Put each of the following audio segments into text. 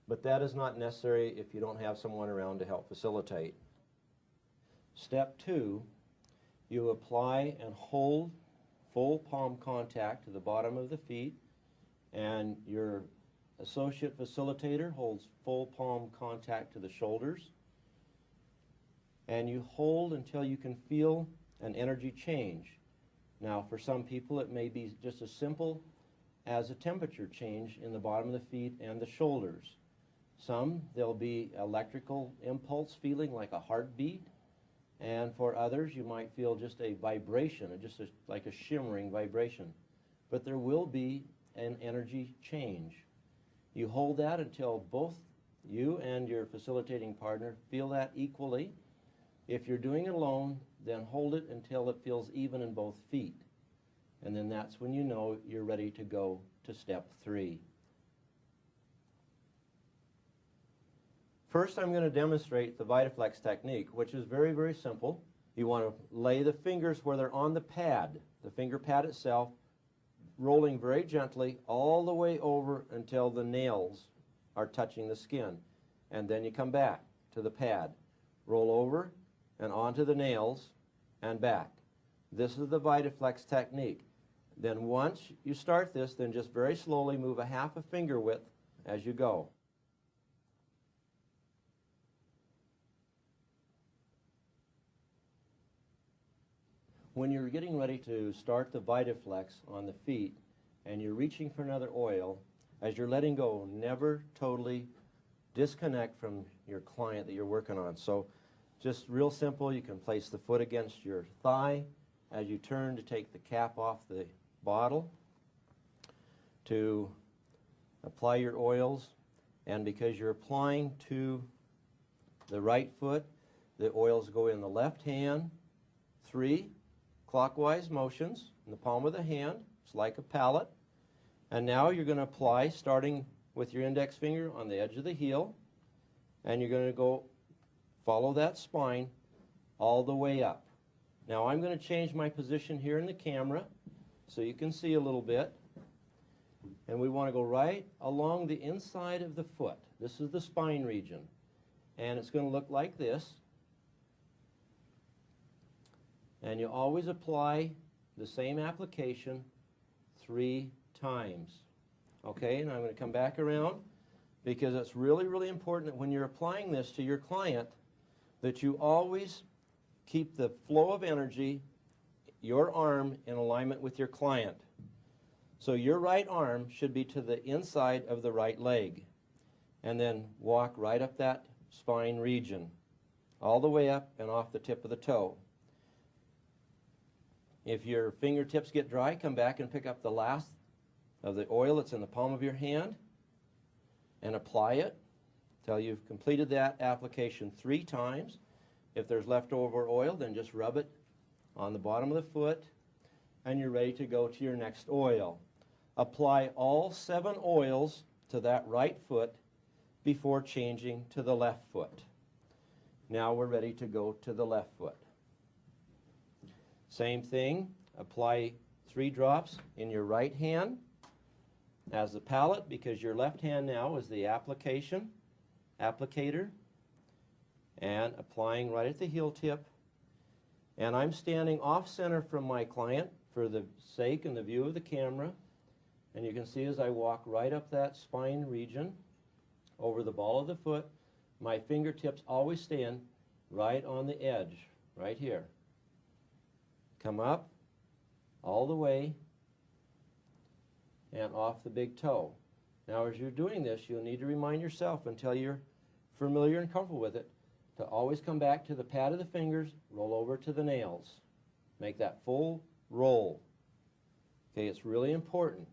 but that is not necessary if you don't have someone around to help facilitate. Step 2, you apply and hold full palm contact to the bottom of the feet, and your associate facilitator holds full palm contact to the shoulders, and you hold until you can feel an energy change. Now, for some people it may be just as simple as a temperature change in the bottom of the feet and the shoulders. Some, there'll be electrical impulse feeling like a heartbeat, and for others you might feel just a vibration, like a shimmering vibration. But there will be an energy change. You hold that until both you and your facilitating partner feel that equally. If you're doing it alone, then hold it until it feels even in both feet. And then that's when you know you're ready to go to step 3. First, I'm going to demonstrate the VitaFlex technique, which is very, very simple. You want to lay the fingers where they're on the pad, the finger pad itself, rolling very gently all the way over until the nails are touching the skin. And then you come back to the pad, roll over and onto the nails and back. This is the VitaFlex technique. Then once you start this, then just very slowly move a half a finger width as you go. When you're getting ready to start the VitaFlex on the feet and you're reaching for another oil, as you're letting go, never totally disconnect from your client that you're working on. So just real simple, you can place the foot against your thigh as you turn to take the cap off the bottle to apply your oils. And because you're applying to the right foot, the oils go in the left hand, 3 clockwise motions in the palm of the hand. It's like a palette. And now you're going to apply, starting with your index finger on the edge of the heel, and you're going to go follow that spine all the way up. Now I'm going to change my position here in the camera so you can see a little bit. And we want to go right along the inside of the foot. This is the spine region. And it's going to look like this. And you always apply the same application 3 times. Okay, and I'm going to come back around because it's really, really important that when you're applying this to your client that you always keep the flow of energy, your arm, in alignment with your client. So your right arm should be to the inside of the right leg. And then walk right up that spine region, all the way up and off the tip of the toe. If your fingertips get dry, come back and pick up the last of the oil that's in the palm of your hand and apply it till you've completed that application 3 times. If there's leftover oil, then just rub it on the bottom of the foot and you're ready to go to your next oil. Apply all 7 oils to that right foot before changing to the left foot. Now we're ready to go to the left foot. Same thing, apply 3 drops in your right hand as the palette, because your left hand now is the applicator, and applying right at the heel tip. And I'm standing off center from my client for the sake and the view of the camera. And you can see as I walk right up that spine region over the ball of the foot, my fingertips always stand right on the edge, right here. Come up all the way and off the big toe. Now as you're doing this, you'll need to remind yourself until you're familiar and comfortable with it to always come back to the pad of the fingers, roll over to the nails. Make that full roll. Okay, it's really important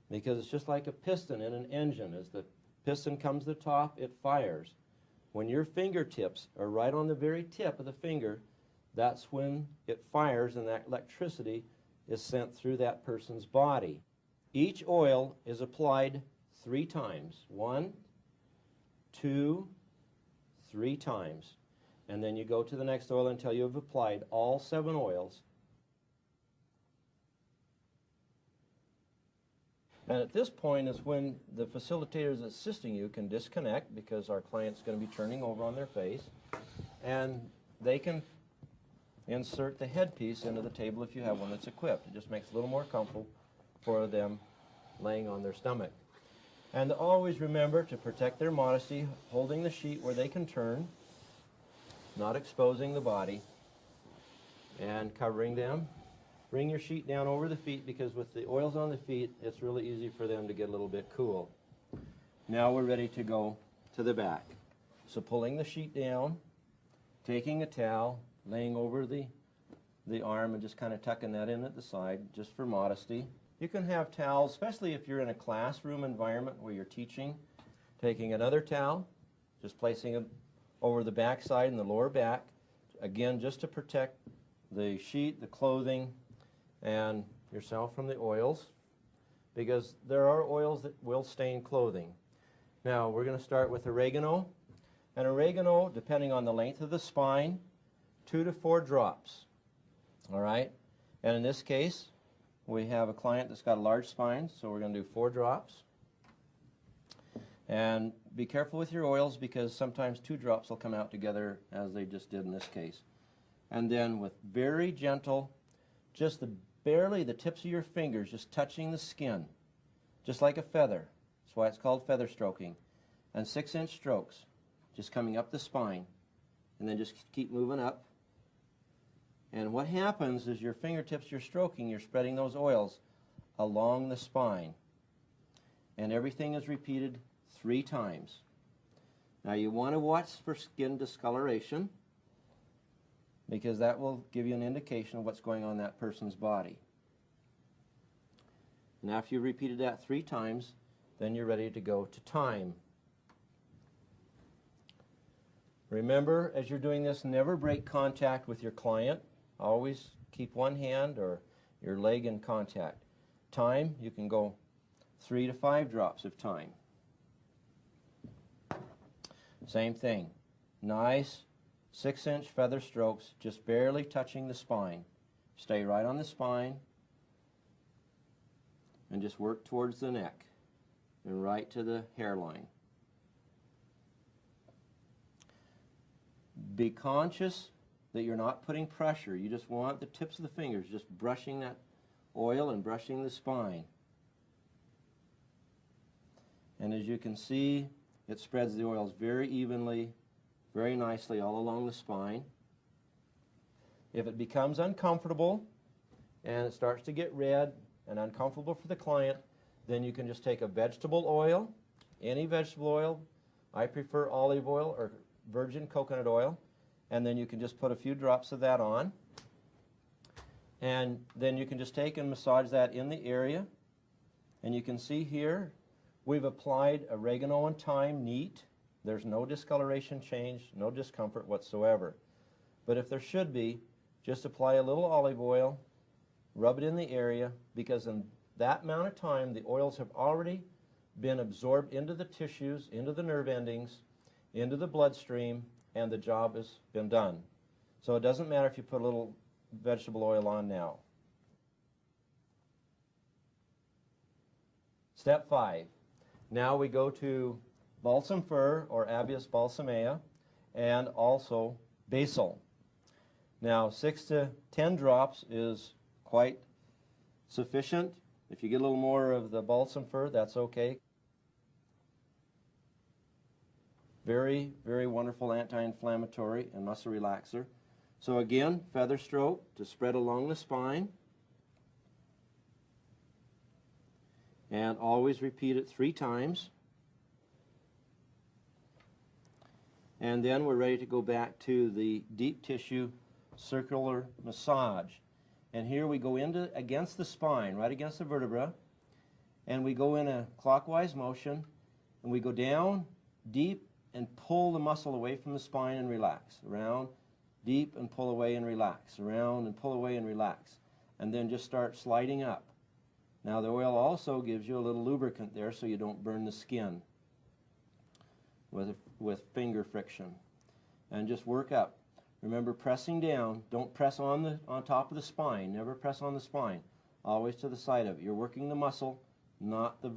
because it's just like a piston in an engine. As the piston comes to the top, it fires. When your fingertips are right on the very tip of the finger, that's when it fires and that electricity is sent through that person's body. Each oil is applied 3 times. 1, 2, 3 times. And then you go to the next oil until you have applied all 7 oils. And at this point is when the facilitators assisting you can disconnect, because our client's going to be turning over on their face, and they can insert the headpiece into the table if you have one that's equipped. It just makes it a little more comfortable for them laying on their stomach. And always remember to protect their modesty, holding the sheet where they can turn, not exposing the body, and covering them. Bring your sheet down over the feet, because with the oils on the feet, it's really easy for them to get a little bit cool. Now we're ready to go to the back. So pulling the sheet down, taking a towel, laying over the arm and just kind of tucking that in at the side, just for modesty. You can have towels, especially if you're in a classroom environment where you're teaching, taking another towel, just placing it over the back side and the lower back, again just to protect the sheet, the clothing, and yourself from the oils, because there are oils that will stain clothing. Now we're going to start with oregano, and oregano, depending on the length of the spine, 2 to 4 drops. All right, and in this case we have a client that's got a large spine, so we're going to do 4 drops. And be careful with your oils, because sometimes 2 drops will come out together, as they just did in this case. And then with very gentle, just barely the tips of your fingers just touching the skin, just like a feather. That's why it's called feather stroking. And 6-inch strokes, just coming up the spine, and then just keep moving up. And what happens is your fingertips you're stroking, you're spreading those oils along the spine. And everything is repeated 3 times. Now you want to watch for skin discoloration, because that will give you an indication of what's going on in that person's body. And after you've repeated that 3 times, then you're ready to go to time. Remember, as you're doing this, never break contact with your client. Always keep one hand or your leg in contact. Time, you can go 3 to 5 drops of time. Same thing. Nice 6-inch feather strokes, just barely touching the spine. Stay right on the spine and just work towards the neck and right to the hairline. Be conscious that you're not putting pressure. You just want the tips of the fingers just brushing that oil and brushing the spine. And as you can see, it spreads the oils very evenly, very nicely all along the spine. If it becomes uncomfortable and it starts to get red and uncomfortable for the client, then you can just take a vegetable oil, any vegetable oil. I prefer olive oil or virgin coconut oil, and then you can just put a few drops of that on, and then you can just take and massage that in the area. And you can see here we've applied oregano and thyme neat. There's no discoloration change, no discomfort whatsoever. But if there should be, just apply a little olive oil, rub it in the area, because in that amount of time the oils have already been absorbed into the tissues, into the nerve endings, into the bloodstream, and the job has been done. So it doesn't matter if you put a little vegetable oil on now. Step 5. Now we go to balsam fir, or Abies balsamea, and also basil. Now 6 to 10 drops is quite sufficient. If you get a little more of the balsam fir, that's okay. Very, very wonderful anti-inflammatory and muscle relaxer. So again, feather stroke to spread along the spine. And always repeat it 3 times. And then we're ready to go back to the deep tissue circular massage. And here we go into against the spine, right against the vertebra, and we go in a clockwise motion, and we go down deep and pull the muscle away from the spine and relax. Around, deep, and pull away and relax. Around and pull away and relax. And then just start sliding up. Now the oil also gives you a little lubricant there so you don't burn the skin with finger friction. And just work up. Remember, pressing down. Don't press on top of the spine. Never press on the spine. Always to the side of it. You're working the muscle not the